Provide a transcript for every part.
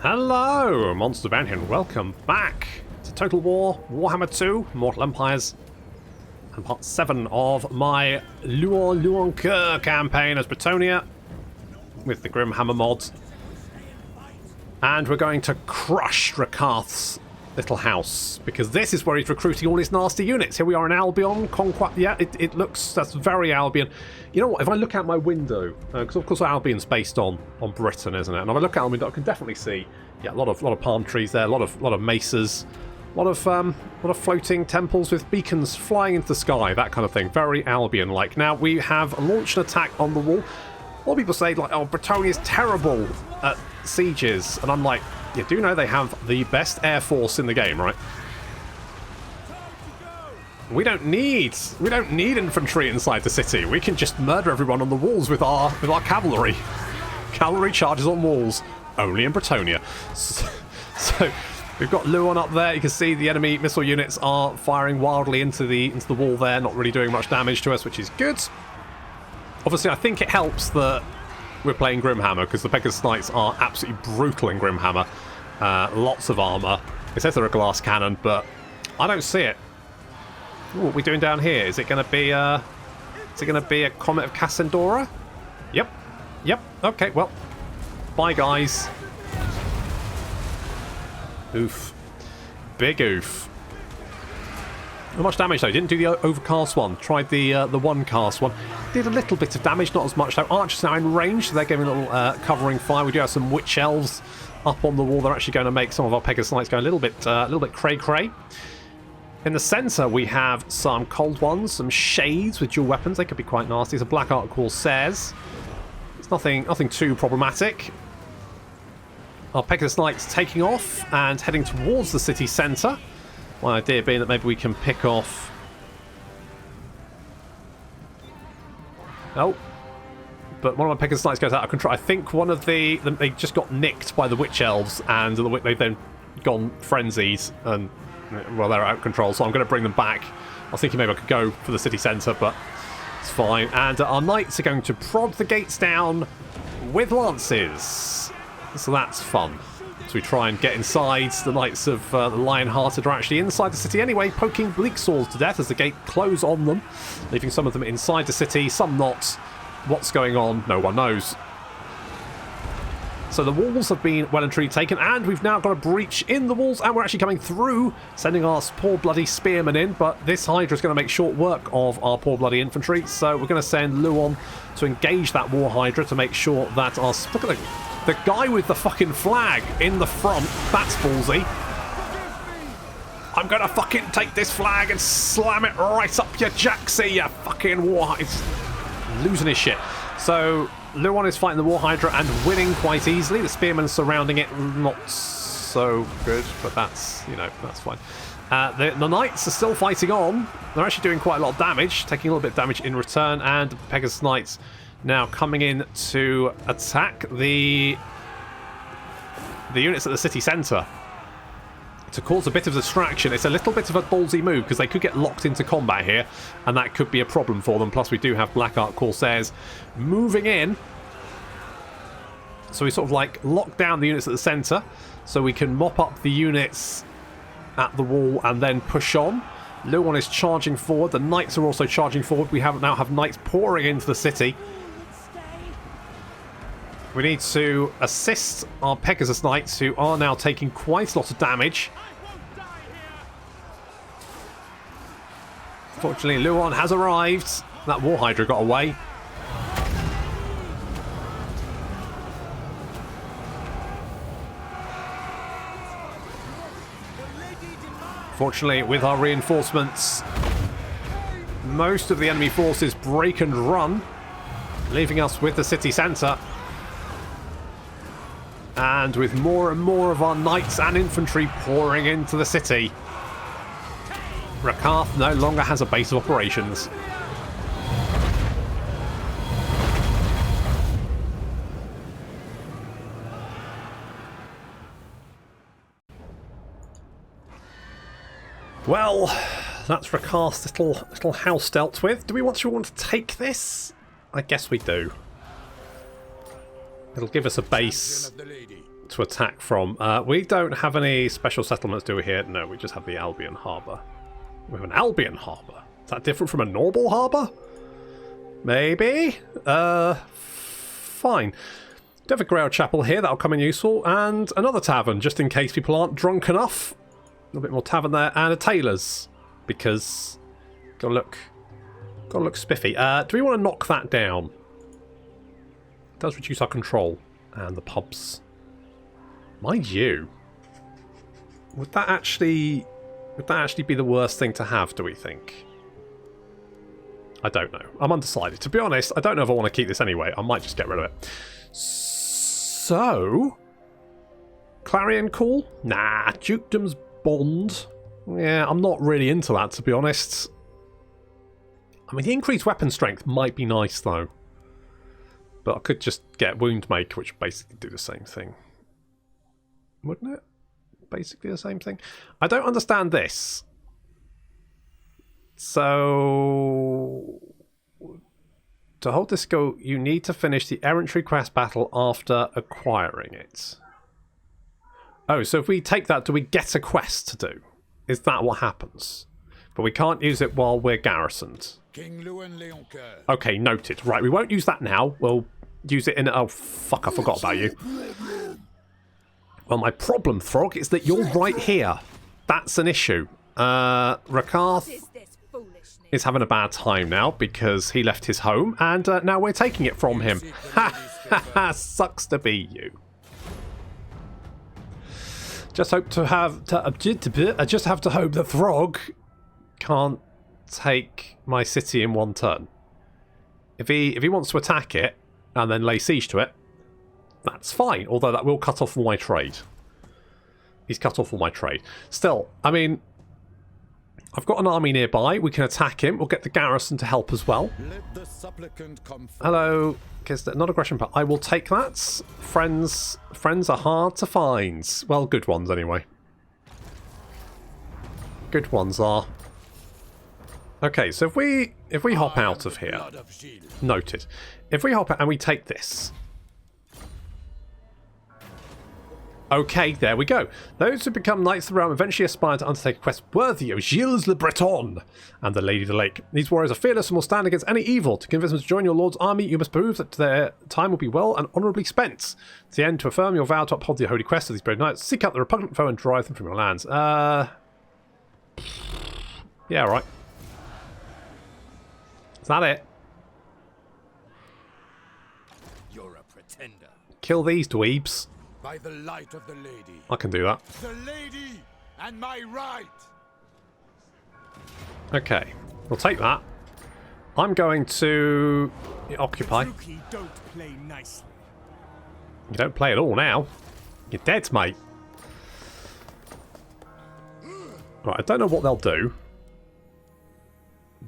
Hello, Monster Bounty, and welcome back to Total War, Warhammer 2, Mortal Empires, and part 7 of my Louen Leoncoeur campaign as Bretonnia with the Grimhammer mod. And we're going to crush Rakarth's little house, because this is where he's recruiting all his nasty units. Here we are in Albion, Conquest. Yeah, it looks, that's very Albion. You know what, if I look out my window, because of course Albion's based on Britain, isn't it? And if I look out my window, I can definitely see, yeah, a lot of palm trees there, a lot of mesas, a lot of floating temples with beacons flying into the sky, that kind of thing. Very Albion-like. Now, we have launched an attack on the wall. A lot of people say, like, oh, Bretonia's terrible at sieges, and I'm like, you do know they have the best air force in the game, right? We don't need infantry inside the city. We can just murder everyone on the walls with our cavalry. Cavalry charges on walls, only in Bretonnia. So we've got Louen up there. You can see the enemy missile units are firing wildly into the wall there, not really doing much damage to us, which is good. Obviously, I think it helps that we're playing Grimhammer, because the Pegasus Knights are absolutely brutal in Grimhammer. Lots of armor. It says they're a glass cannon, but I don't see it. Ooh, what are we doing down here? Is it going to be a Comet of Cassandora? Yep. Okay, well, bye guys. Oof. Big oof. Not much damage though. Didn't do the overcast one. Tried the one cast one. Did a little bit of damage, not as much though. Archers now in range, so they're giving a little covering fire. We do have some witch elves up on the wall. They're actually going to make some of our Pegasus Knights go a little bit cray-cray. In the centre, we have some cold ones, some shades with dual weapons. They could be quite nasty. Some Black Ark Corsairs. It's nothing too problematic. Our Pegasus Knights taking off and heading towards the city centre. My idea being that maybe we can pick off... Oh. But one of my Pegasus Knights goes out of control. I think one of they just got nicked by the Witch Elves, and they've then gone frenzied, and, well, they're out of control, so I'm going to bring them back. I was thinking maybe I could go for the city centre, but it's fine. And our Knights are going to prod the gates down with lances. So that's fun. So we try and get inside. The Knights of the Lionhearted are actually inside the city anyway, poking bleak swords to death as the gate close on them, leaving some of them inside the city, some not. What's going on? No one knows. So the walls have been well and truly taken, and we've now got a breach in the walls, and we're actually coming through, sending our poor bloody spearmen in, but this Hydra is going to make short work of our poor bloody infantry, so we're going to send Louen to engage that War Hydra to make sure that our... Look at the guy with the fucking flag in the front. That's ballsy. I'm going to fucking take this flag and slam it right up your jacksie, you fucking War... It's losing his shit. So Louen is fighting the War Hydra and winning quite easily. The spearmen surrounding it, not so good, but that's, you know, that's fine. The Knights are still fighting on. They're actually doing quite a lot of damage, taking a little bit of damage in return, and Pegasus Knights now coming in to attack the units at the city centre to cause a bit of distraction. It's a little bit of a ballsy move, because they could get locked into combat here, and that could be a problem for them. Plus, we do have Black Ark Corsairs moving in. So we sort of like lock down the units at the centre, so we can mop up the units at the wall and then push on. Louen is charging forward. The Knights are also charging forward. We now have Knights pouring into the city. We need to assist our Pegasus Knights, who are now taking quite a lot of damage. Fortunately, Louen has arrived. That War Hydra got away. Fortunately, with our reinforcements, most of the enemy forces break and run, leaving us with the city centre. And with more and more of our Knights and infantry pouring into the city, Rakarth no longer has a base of operations. Well, that's Rakarth's little house dealt with. Do we want to take this? I guess we do. It'll give us a base to attack from. We don't have any special settlements, do we, here? No, we just have the Albion Harbour. We have an Albion Harbour. Is that different from a normal harbour? Maybe? Fine. Do have a Grail Chapel here, that'll come in useful, and another tavern, just in case people aren't drunk enough. A little bit more tavern there, and a tailor's, because gotta look spiffy. Do we want to knock that down? It does reduce our control, and the pubs. Mind you, would that actually be the worst thing to have, do we think? I don't know. I'm undecided. To be honest, I don't know if I want to keep this anyway. I might just get rid of it. So, Clarion Call? Nah, Dukedom's Bond. Yeah, I'm not really into that, to be honest. I mean, the increased weapon strength might be nice, though. But I could just get Wound Maker, which basically do the same thing. Wouldn't it? Basically the same thing. I don't understand this. So, to hold this skill, you need to finish the Errantry Quest battle after acquiring it. Oh, so if we take that, do we get a quest to do? Is that what happens? But we can't use it while we're garrisoned. King Louen Leoncoeur. Okay, noted. Right, we won't use that now. We'll use it in... Oh, fuck, I forgot about you. Well, my problem, Throgg, is that you're right here. That's an issue. Rakarth is having a bad time now because he left his home, and now we're taking it from him. Ha ha ha! Sucks to be you. Just hope to have I just have to hope that Throgg can't take my city in one turn. If he wants to attack it and then lay siege to it, that's fine. Although that will cut off all my trade. He's cut off all my trade. Still, I mean, I've got an army nearby. We can attack him. We'll get the garrison to help as well. Let the supplicant come forward. Hello. Not aggression, but I will take that. Friends are hard to find. Well, good ones anyway. Good ones are. Okay, so if we hop out of here, noted. If we hop out and we take this. Okay, there we go. Those who become Knights of the Realm eventually aspire to undertake a quest worthy of Gilles le Breton and the Lady of the Lake. These warriors are fearless and will stand against any evil. To convince them to join your lord's army, you must prove that their time will be well and honourably spent. To the end, to affirm your vow to uphold the holy quest of these brave knights, seek out the repugnant foe and drive them from your lands. Yeah, right. Is that it? You're a pretender. Kill these dweebs. By the light of the lady. I can do that. The lady and my right. Okay, we'll take that. I'm going to occupy. You don't play nicely. You don't play at all now. You're dead, mate. Right, I don't know what they'll do.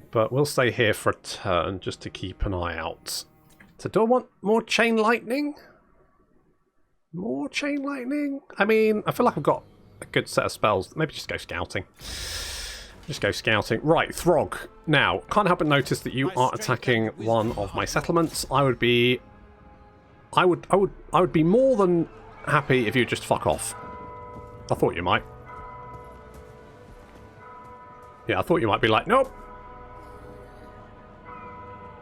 But we'll stay here for a turn just to keep an eye out. So do I want more chain lightning? More chain lightning? I mean, I feel like I've got a good set of spells. Maybe just go scouting. Just go scouting. Right, Throgg. Now, can't help but notice that you are attacking one of my settlements. I would be more than happy if you just fuck off. I thought you might. Yeah, I thought you might be like, nope.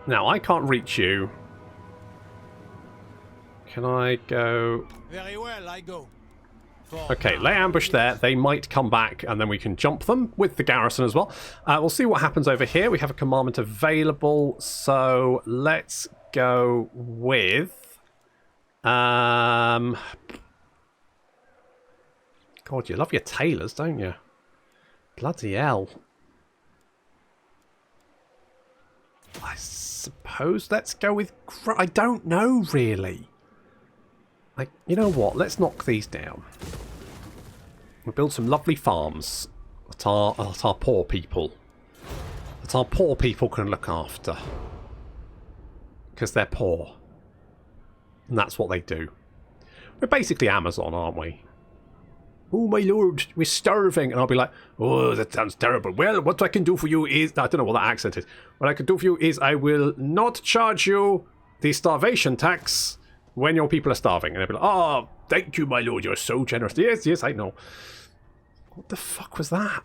Now, I can't reach you. Can I go? Very well, I go. Okay, lay ambush there. They might come back, and then we can jump them with the garrison as well. We'll see what happens over here. We have a commandment available, so let's go with... God, you love your tailors, don't you? Bloody hell. I suppose let's go with... I don't know, really. Like, you know what? Let's knock these down. We'll build some lovely farms that our poor people. That our poor people can look after. Because they're poor. And that's what they do. We're basically Amazon, aren't we? Oh, my lord, we're starving. And I'll be like, oh, that sounds terrible. Well, what I can do for you is... I don't know what that accent is. What I can do for you is I will not charge you the starvation tax... when your people are starving. And they'll be like, oh, thank you, my lord, you're so generous. Yes, yes, I know. What the fuck was that?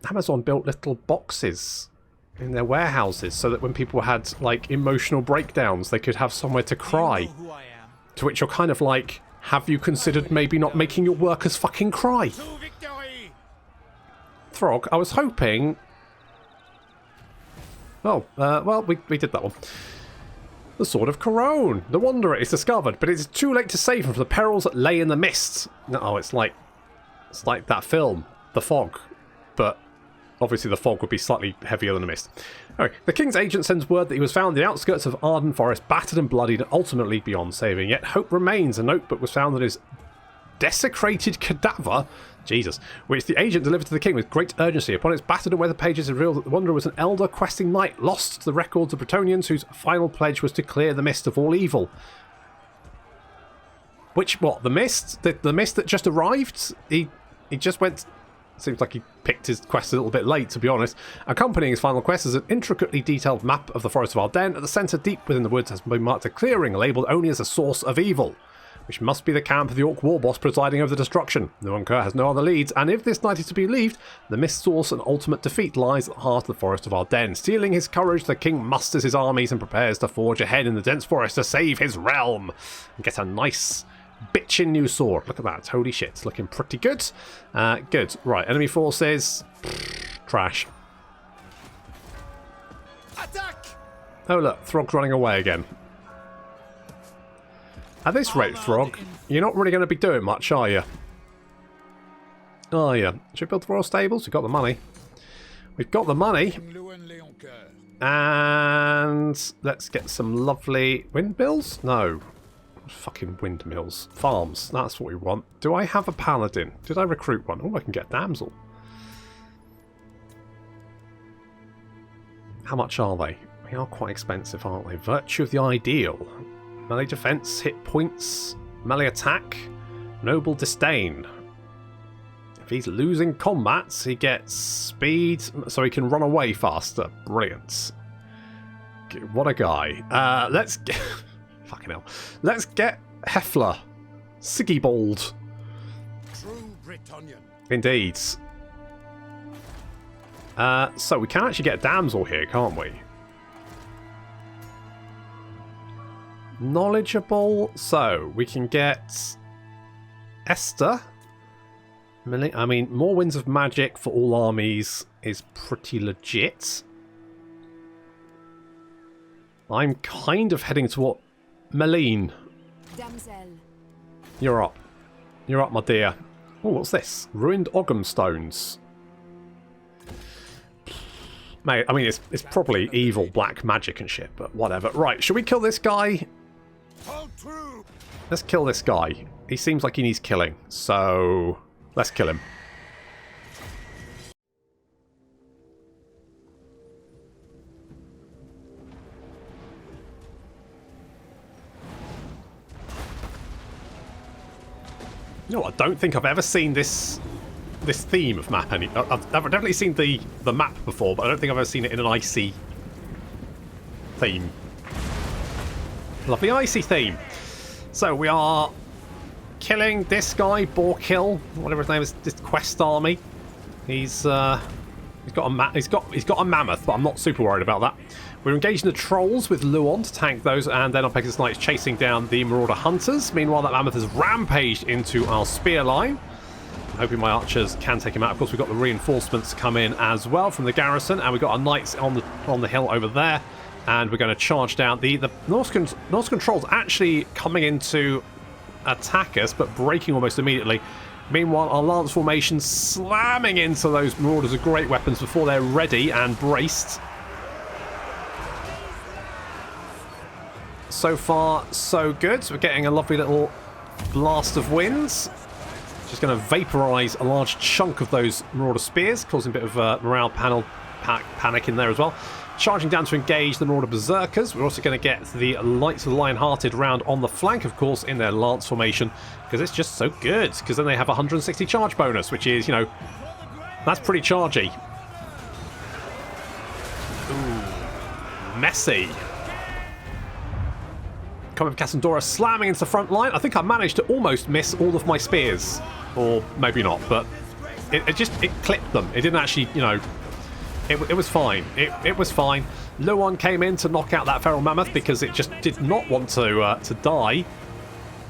Amazon built little boxes in their warehouses so that when people had, like, emotional breakdowns, they could have somewhere to cry. You know who I am. To which you're kind of like, have you considered maybe not making your workers fucking cry? To victory! Throgg, I was hoping... Oh, well, we did that one. The Sword of Couronne. The Wanderer is discovered, but it is too late to save him from the perils that lay in the mist. No, it's like that film, The Fog, but obviously the fog would be slightly heavier than the mist. Anyway, the King's agent sends word that he was found in the outskirts of Arden Forest, battered and bloodied, and ultimately beyond saving. Yet hope remains. A notebook was found that his desecrated cadaver, Jesus, which the agent delivered to the king with great urgency. Upon its battered and weathered pages, it revealed that the Wanderer was an elder questing knight, lost to the records of Bretonnians, whose final pledge was to clear the mist of all evil. Which, what, the mist? The mist that just arrived? He just went... Seems like he picked his quest a little bit late, to be honest. Accompanying his final quest is an intricately detailed map of the Forest of Ardennes. At the centre, deep within the woods, has been marked a clearing labelled only as a source of evil, which must be the camp of the Orc war boss presiding over the destruction. Leoncoeur has no other leads, and if this knight is to be believed, the mist source and ultimate defeat lies at the heart of the Forest of Ardennes. Stealing his courage, the king musters his armies and prepares to forge ahead in the dense forest to save his realm and get a nice... bitchin' new sword. Look at that. Holy shit. It's looking pretty good. Good. Right. Enemy forces. Trash. Attack! Oh, look. Throgg's running away again. At this rate, Throgg, you're not really going to be doing much, are you? Oh, yeah. Should we build the royal stables? We've got the money. We've got the money. Louen Leoncoeur. And let's get some lovely windmills? No. Fucking windmills. Farms. That's what we want. Do I have a paladin? Did I recruit one? Oh, I can get damsel. How much are they? They are quite expensive, aren't they? Virtue of the ideal. Melee defense, hit points, melee attack, noble disdain. If he's losing combats, he gets speed, so he can run away faster. Brilliant. What a guy. Let's get... Fucking hell. Let's get Heffler. Siggybold. True Bretonnian. Indeed. So we can actually get a damsel here, can't we? Knowledgeable. So we can get Esther. I mean, more winds of magic for all armies is pretty legit. I'm kind of heading to what... Meline. Damsel. You're up. You're up, my dear. Oh, what's this? Ruined Ogham stones. Mate, I mean, it's probably evil black magic and shit, but whatever. Right, should we kill this guy? Hold true! Let's kill this guy. He seems like he needs killing, so let's kill him. You know what, I don't think I've ever seen this theme of map. I've definitely seen the map before, but I don't think I've ever seen it in an icy theme. Love the icy theme. So we are killing this guy, Borkill, whatever his name is, this quest army. He's got a mammoth, but I'm not super worried about that. We're engaging the trolls with Louen to tank those, and then our Pegasus Knights chasing down the Marauder Hunters. Meanwhile, that mammoth has rampaged into our spear line. I'm hoping my archers can take him out. Of course, we've got the reinforcements come in as well from the garrison, and we've got our knights on the hill over there, and we're going to charge down. The Norse trolls actually coming in to attack us, but breaking almost immediately. Meanwhile, our lance formation slamming into those Marauders with great weapons before they're ready and braced. So far, so good. So we're getting a lovely little blast of winds. Just going to vaporise a large chunk of those Marauder spears, causing a bit of morale panic in there as well. Charging down to engage the Marauder Berserkers. We're also going to get the Knights of the Lion-Hearted round on the flank, of course, in their lance formation, because it's just so good. Because then they have a 160 charge bonus, which is, you know, that's pretty chargy. Ooh, messy. coming from Cassandora, slamming into the front line. I think I managed to almost miss all of my spears. Or maybe not, but it clipped them. It didn't actually, you know, it was fine. It was fine. Louen came in to knock out that feral mammoth because it just did not want to die.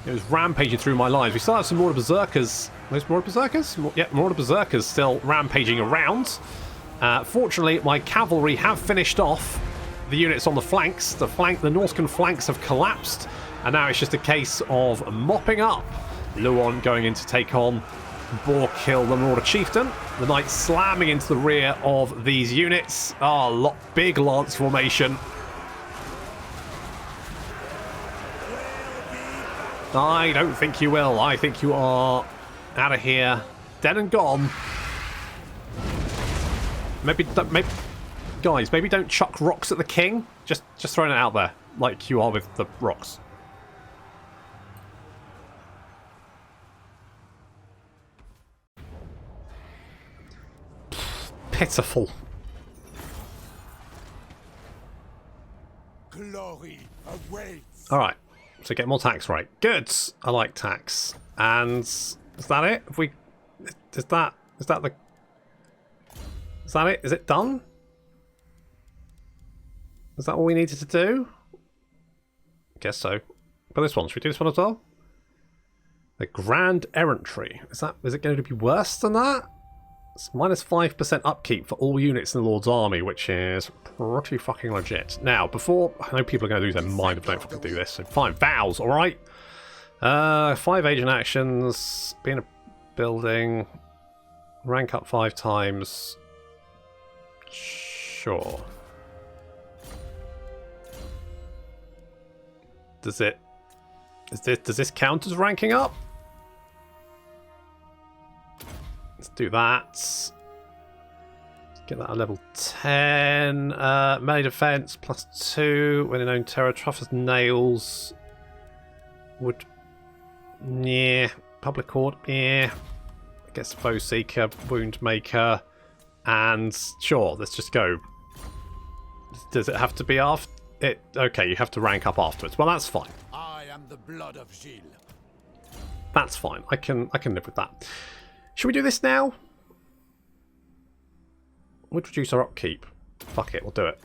It was rampaging through my lines. We still have some Marauder Berserkers. Those Marauder Berserkers? Yeah, Marauder Berserkers still rampaging around. Fortunately, my cavalry have finished off the units on the flanks. The Norscan flanks have collapsed, and now it's just a case of mopping up. Louen going in to take on Boar-Kill, the Marauder Chieftain. The Knights slamming into the rear of these units. Oh, big lance formation. I don't think you will. I think you are out of here, dead and gone. Maybe, guys, maybe don't chuck rocks at the king. Just throwing it out there, like you are with the rocks. Pitiful. Glory awaits. All right, so get more tax right. Good. I like tax. And is that it? Is that it? Is it done? Is that all we needed to do? Guess so. But this one, should we do this one as well? The Grand Errantry. Is it going to be worse than that? It's minus 5% upkeep for all units in the Lord's army, which is pretty fucking legit. Now, before I know people are going to lose their mind if they don't fucking do this. So fine, vows, alright? 5 agent actions, be in a building, rank up 5 times. Sure. Does this count as ranking up? Let's do that. Let's get that at level 10. Melee defense +2 when in own terror. Tough as nails. Would. Yeah. Public court. Yeah. I guess foe seeker, wound maker, and sure. Let's just go. Does it have to be after it? Okay, you have to rank up afterwards. Well, that's fine. I am the blood of Gilles. That's fine. I can live with that. Should we do this now? We'll reduce our upkeep. Fuck it, we'll do it.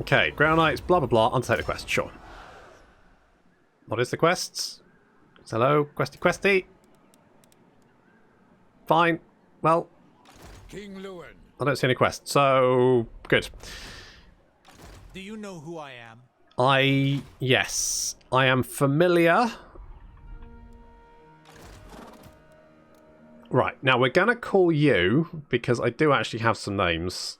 Okay, Ground Knights, blah blah blah. Undertake the quest, sure. What is the quest? Hello, questy. Fine. Well, King Louen. I don't see any quests, so good. Do you know who I am? Yes, I am familiar. Right, now we're going to call you, because I do actually have some names.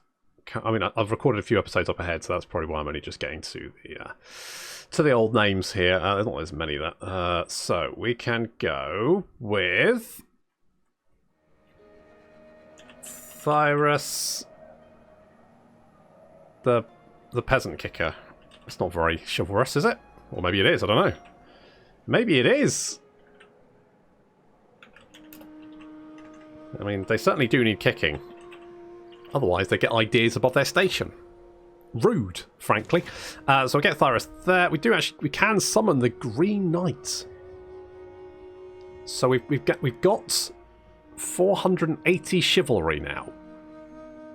I mean, I've recorded a few episodes up ahead, so that's probably why I'm only just getting to the old names here. There's not as many that. So we can go with Thyrus, the peasant kicker. It's not very chivalrous, is it? Or maybe it is, I don't know. Maybe it is. I mean, they certainly do need kicking. Otherwise, they get ideas above their station. Rude, frankly. So we get Thyrus there. We can summon the Green Knight. So we've got 480 chivalry now.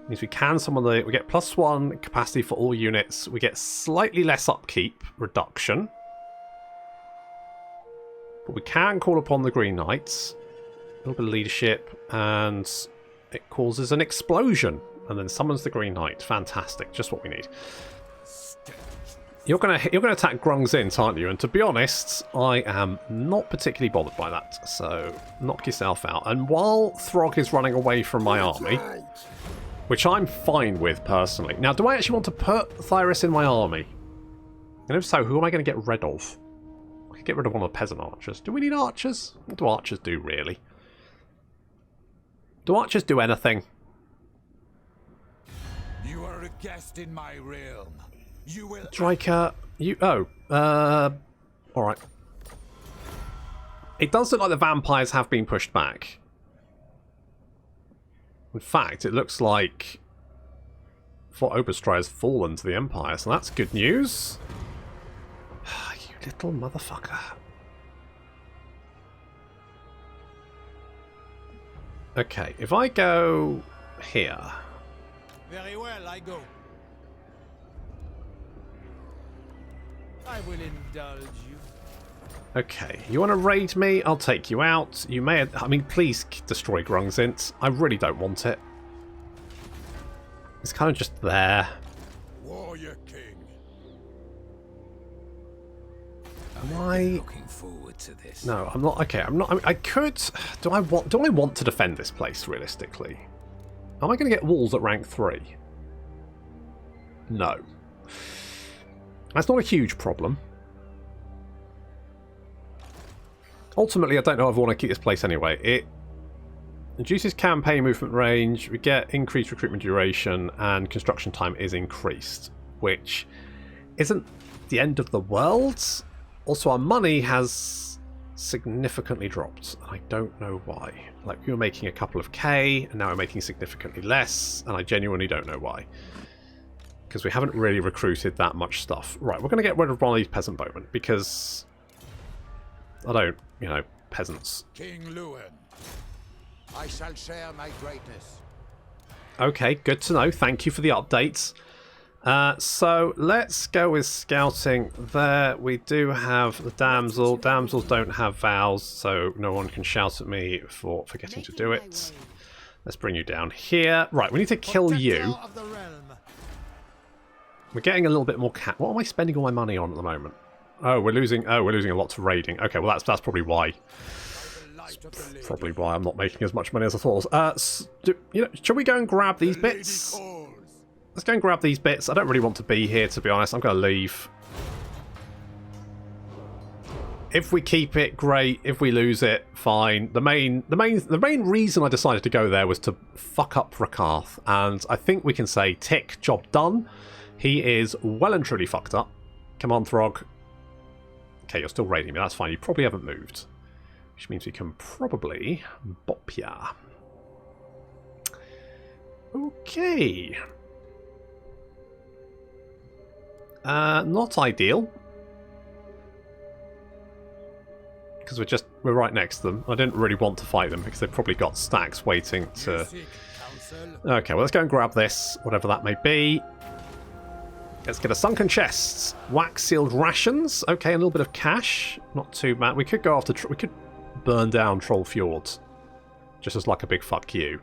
Means we can summon we get +1 capacity for all units. We get slightly less upkeep reduction. But we can call upon the Green Knights. A little bit of leadership, and it causes an explosion, and then summons the Green Knight. Fantastic, just what we need. You're gonna attack Grung's Inn, aren't you? And to be honest, I am not particularly bothered by that. So knock yourself out. And while Throgg is running away from my army, which I'm fine with personally. Now, do I actually want to put Thyrus in my army? And if so, who am I going to get rid of? I could get rid of one of the peasant archers. Do we need archers? What do archers do, really? Do archers do anything? You are a guest in my realm. You will. Striker, you. Oh, alright. It does look like the vampires have been pushed back. In fact, it looks like Fort Oberstry has fallen to the Empire, so that's good news. little motherfucker. Okay, if I go here... Very well, I go. I will indulge you. Okay, you want to raid me? I'll take you out. You may... I mean, please destroy Grungzint. I really don't want it. It's kind of just there. Warrior King. Why? Looking forward to this. No, I'm not. Okay, I'm not. I could. Do I want to defend this place realistically? Am I going to get walls at rank 3? No. That's not a huge problem. Ultimately, I don't know if I want to keep this place anyway. It reduces campaign movement range, we get increased recruitment duration, and construction time is increased, which isn't the end of the world. Also, our money has significantly dropped. I don't know why. Like, we were making a couple of K, and now we're making significantly less, and I genuinely don't know why. Because we haven't really recruited that much stuff. Right, we're going to get rid of one of these peasant bowmen, because I don't, you know, peasants. King Louen, I shall share my greatness. Okay, good to know. Thank you for the updates. So let's go with scouting. There we do have the damsel. Damsels don't have vows, so no one can shout at me for forgetting to do it. Let's bring you down here. Right, we need to kill you. We're getting a little bit more cat. What am I spending all my money on at the moment? Oh, we're losing a lot to raiding. Okay, well that's probably why. That's probably why I'm not making as much money as I thought. You know, shall we go and grab these bits? Let's go and grab these bits. I don't really want to be here, to be honest. I'm going to leave. If we keep it, great. If we lose it, fine. The main reason I decided to go there was to fuck up Rakarth, and I think we can say tick, job done. He is well and truly fucked up. Come on, Throgg. Okay, you're still raiding me. That's fine. You probably haven't moved, which means we can probably bop ya. Okay. Not ideal. Because we're right next to them. I didn't really want to fight them because they've probably got stacks waiting to... Okay, well let's go and grab this, whatever that may be. Let's get a sunken chest. Wax sealed rations. Okay, a little bit of cash. Not too bad. We could go after... we could burn down Troll Fjord. Just as like a big fuck you.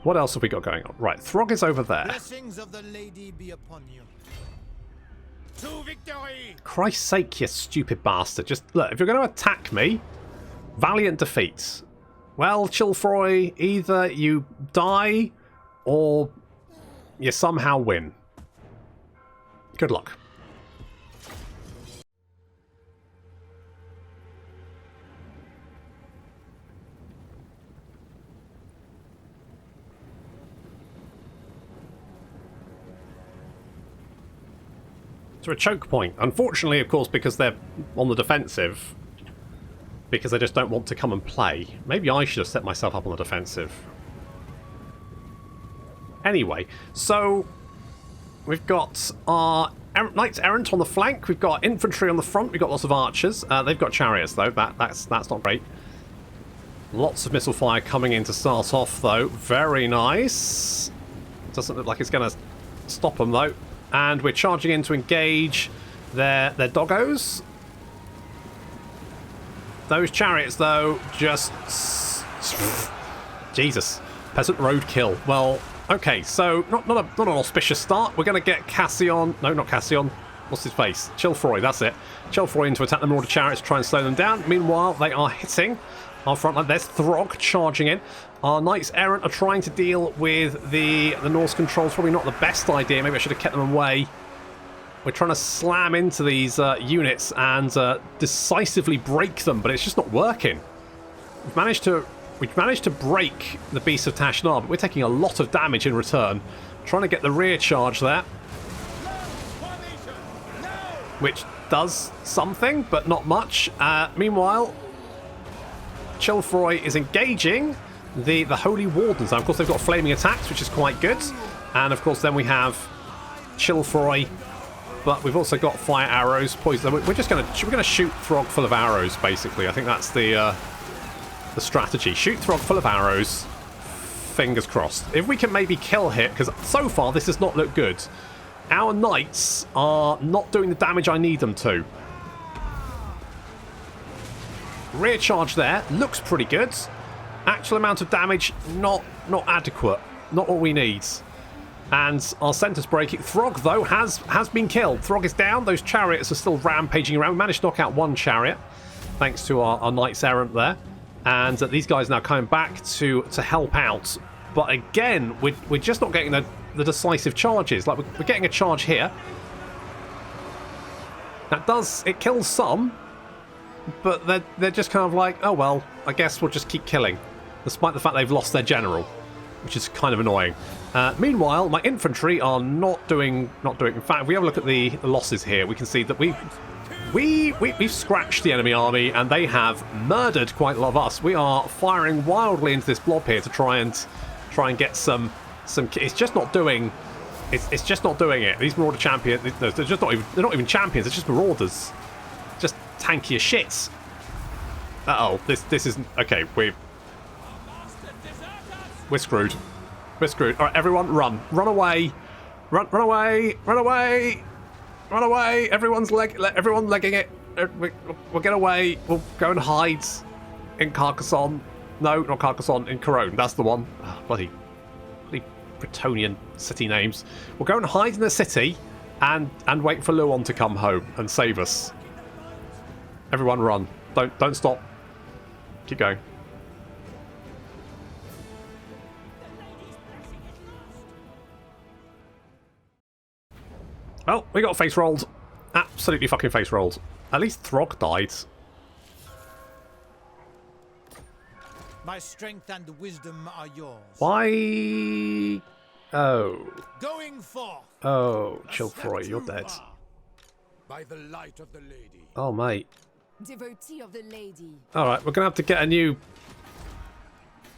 What else have we got going on? Right, Throgg is over there. Blessings of the lady be upon you. To victory! Christ's sake, you stupid bastard. Just, look, if you're going to attack me, valiant defeat. Well, Chilfroy, either you die or you somehow win. Good luck. To a choke point. Unfortunately, of course, because they're on the defensive. Because they just don't want to come and play. Maybe I should have set myself up on the defensive. Anyway, so we've got our Knights Errant on the flank. We've got infantry on the front. We've got lots of archers. They've got chariots, though. That's not great. Lots of missile fire coming in to start off, though. Very nice. Doesn't look like it's going to stop them, though. And we're charging in to engage their doggos. Those chariots, though, just... Jesus. Peasant roadkill. Well, okay, so not an auspicious start. We're going to get Cassian... No, not Cassian. What's his face? Chilfroy, that's it. Chilfroy in to attack the Marauder chariots to try and slow them down. Meanwhile, they are hitting our front line. There's Throgg charging in. Our Knights Errant are trying to deal with the Norse controls. Probably not the best idea. Maybe I should have kept them away. We're trying to slam into these units and decisively break them, but it's just not working. We've managed to break the Beast of Tashnar, but we're taking a lot of damage in return. Trying to get the rear charge there, which does something, but not much. Meanwhile, Chilfroy is engaging the Holy Wardens. Now, of course, they've got flaming attacks, which is quite good. And, of course, then we have Chilfroy but we've also got fire arrows, poison. We're gonna shoot Throgg full of arrows. Basically, I think that's the strategy. Shoot Throgg full of arrows. Fingers crossed. If we can maybe kill here, because so far this does not look good. Our knights are not doing the damage I need them to. Rear charge there looks pretty good. Actual amount of damage not adequate. Not what we need. And our centre's breaking. Throgg, though, has been killed. Throgg is down. Those chariots are still rampaging around. We managed to knock out one chariot, thanks to our knights errant there. And these guys now coming back to help out. But again, we're just not getting the decisive charges. Like, we're getting a charge here. It kills some, but they're just kind of like, oh well, I guess we'll just keep killing, despite the fact they've lost their general, which is kind of annoying. Meanwhile, my infantry are not doing. In fact, if we have a look at the losses here, we can see that we've scratched the enemy army, and they have murdered quite a lot of us. We are firing wildly into this blob here to try and get some. It's just not doing. It's just not doing it. These Marauder champions, they're just not even. They're not even champions. They're just Marauders. Just tanky as shit. Uh-oh, this isn't okay. We're screwed. We're screwed. All right, everyone, run away, run away, run away, run away. Everyone's legging it. We'll get away. We'll go and hide in Carcassonne. No, not Carcassonne. In Couronne. That's the one. Oh, bloody Bretonnian city names. We'll go and hide in the city and wait for Louen to come home and save us. Everyone, run! Don't stop. Keep going. Well, we got face rolled. Absolutely fucking face rolled. At least Throgg died. My strength and wisdom are yours. Why? Oh. Going forth. Oh, Chilfroy, you're dead. By the light of the lady. Oh, mate. Devotee of the lady. Alright, we're going to have to get a new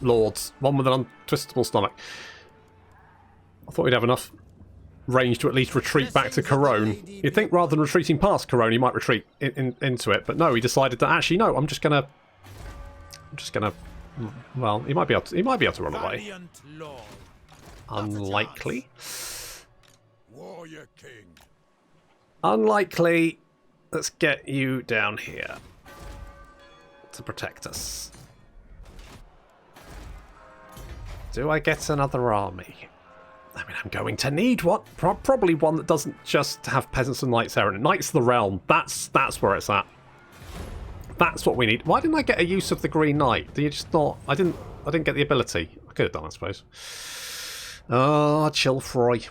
Lord. One with an untwistable stomach. I thought we'd have enough range to at least retreat back to Couronne. You'd think rather than retreating past Couronne, he might retreat into it. But no, he decided that actually, no, I'm just going to... Well, he might be able to run away. Unlikely. Warrior King. Unlikely. Let's get you down here to protect us. Do I get another army? I mean, I'm going to need one. Probably one that doesn't just have peasants and knights errant. Knights of the Realm. That's where it's at. That's what we need. Why didn't I get a use of the Green Knight? Do you just not? I didn't get the ability. I could have done, I suppose. Oh, Chilfroy.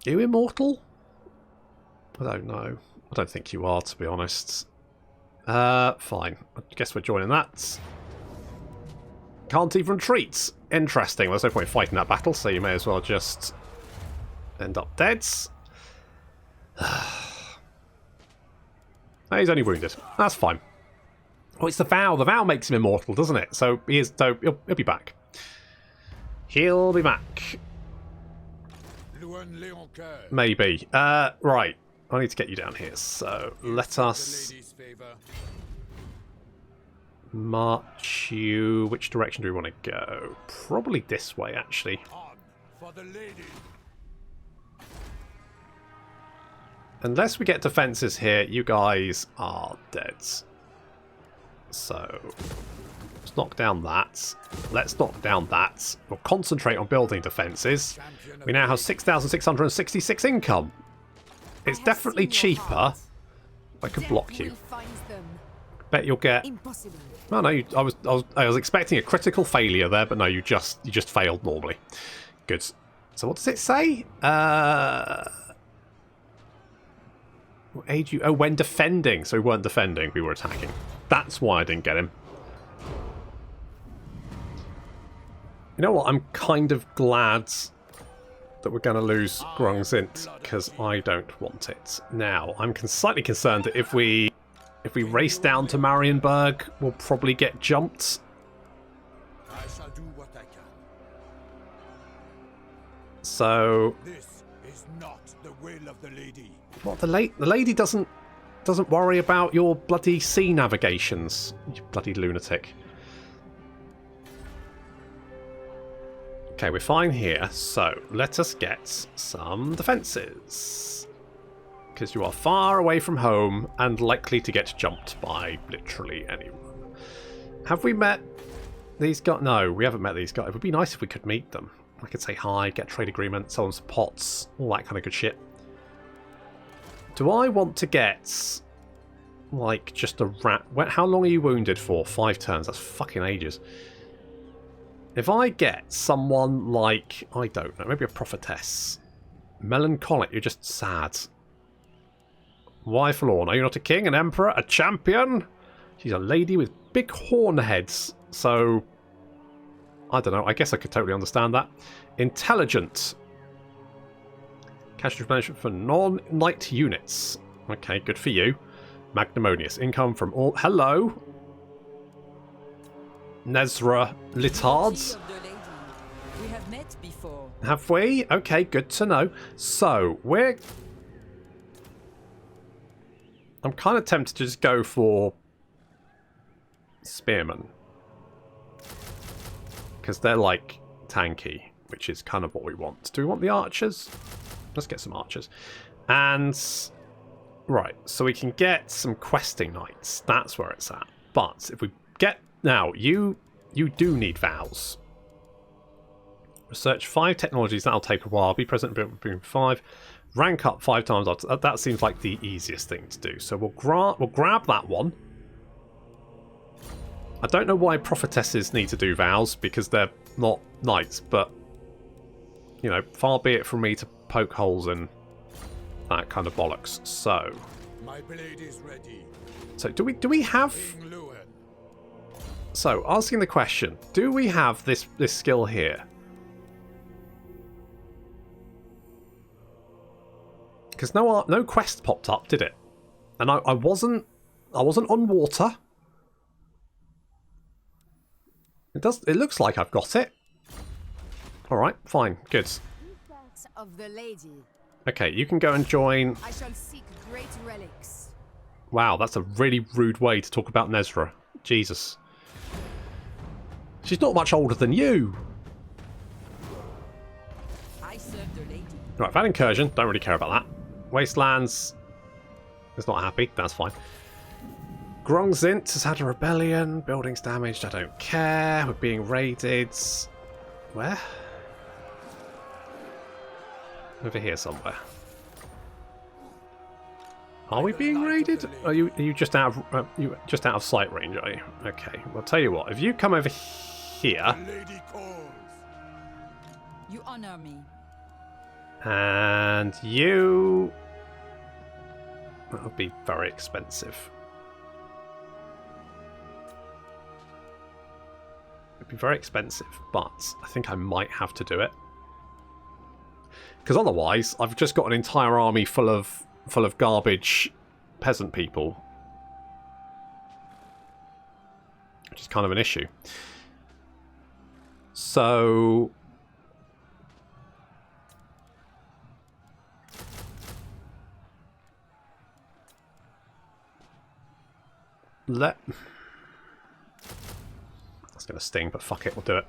Are you immortal? I don't know. I don't think you are, to be honest. Fine. I guess we're joining that. Can't even retreat. Interesting. There's no point fighting that battle, so you may as well just end up dead. He's only wounded. That's fine. Oh, it's the Vow. The Vow makes him immortal, doesn't it? So he'll be back. He'll be back. Louen Leoncoeur. Maybe. Right. I need to get you down here. So let us march you. Which direction do we want to go? Probably this way, actually. On for the lady. Unless we get defences here, you guys are dead. So, let's knock down that. Let's knock down that. We'll concentrate on building defences. We now have 6,666 income. It's definitely cheaper. I could block you. Bet you'll get... Impossible. Oh no, I was expecting a critical failure there, but no, you just failed normally. Good. So what does it say? Aid you. Oh, when defending. So we weren't defending, we were attacking. That's why I didn't get him. You know what? I'm kind of glad that we're going to lose Grungzint, because I don't want it. Now, I'm slightly concerned that if we race down to Marienburg, we'll probably get jumped. I shall do what I can. So... This is not the will of the lady. What, the lady doesn't worry about your bloody sea navigations, you bloody lunatic. Okay, we're fine here, so let us get some defences. Because you are far away from home and likely to get jumped by literally anyone. Have we met these guys? No, we haven't met these guys. It would be nice if we could meet them. I could say hi, get a trade agreement, sell them some pots, all that kind of good shit. Do I want to get, like, just a rat? How long are you wounded for? 5 turns. That's fucking ages. If I get someone like, I don't know, maybe a prophetess. Melancholic, you're just sad. Why forlorn? Are you not a king, an emperor, a champion? She's a lady with big horn heads. So, I don't know. I guess I could totally understand that. Intelligent. Cash replenishment for non-knight units. Okay, good for you. Magnanimous. Income from all... Hello. Nezra Litards. We have met before. Have we? Okay, good to know. So, we're... I'm kind of tempted to just go for spearmen. Because they're, like, tanky, which is kind of what we want. Do we want the archers? Let's get some archers. And... Right, so we can get some questing knights. That's where it's at. But if we get... Now, you do need vows. Research 5 technologies. That'll take a while. Be present in 5. Rank up 5 times. That seems like the easiest thing to do. So we'll grab that one. I don't know why prophetesses need to do vows, because they're not knights, but, you know, far be it from me to poke holes in that kind of bollocks. So, My blade is ready. So do we have... King Louen. So, asking the question, do we have this skill here? Because no quest popped up, did it? And I wasn't on water. It looks like I've got it. All right, fine, good. Of the lady. Okay, you can go and join. I shall seek great relics. Wow, that's a really rude way to talk about Nezra. Jesus. She's not much older than you. I serve the lady. Right, Van Incursion, don't really care about that. Wastelands is not happy, that's fine. Grungzint has had a rebellion, buildings damaged, I don't care. We're being raided. Where? Over here somewhere. Are we being raided? Are you just out of sight range, are you? Okay, well, I'll tell you what, if you come over here. The lady calls. You honor me. And you... That would be very expensive. It'd be very expensive, but I think I might have to do it. Because otherwise, I've just got an entire army full of garbage peasant people. Which is kind of an issue. So... That's going to sting, but fuck it, we'll do it.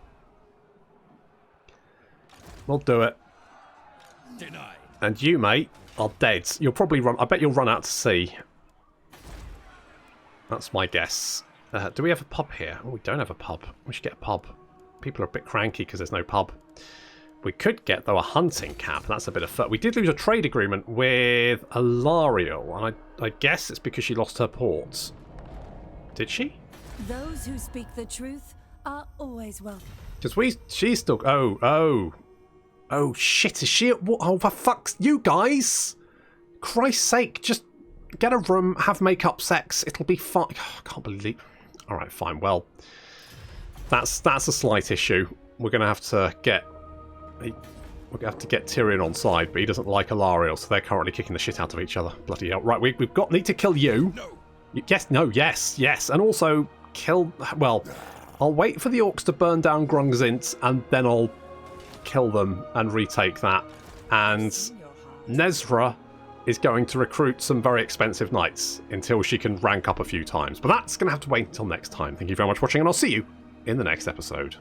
We'll do it. Denied. And you, mate, are dead. You'll probably run... I bet you'll run out to sea. That's my guess. Do we have a pub here? Oh, we don't have a pub. We should get a pub. People are a bit cranky because there's no pub. We could get, though, a hunting camp. That's a bit of fun. We did lose a trade agreement with Alariel, and I guess it's because she lost her port. Did she? Those who speak the truth are always welcome. Because she's still... Oh, shit, is she... Oh, for fuck's... You guys! Christ's sake, just get a room, have make-up sex. It'll be fine. Oh, I can't believe... Alright, fine, well... That's a slight issue. We're going to have to get... We're going to have to get Tyrion on side, but he doesn't like Alariel, so they're currently kicking the shit out of each other. Bloody hell. Right, need to kill you. No. Yes, no, yes. And also kill... Well, I'll wait for the orcs to burn down Grungzint, and then I'll kill them and retake that. And Nezra is going to recruit some very expensive knights until she can rank up a few times. But that's going to have to wait until next time. Thank you very much for watching, and I'll see you in the next episode.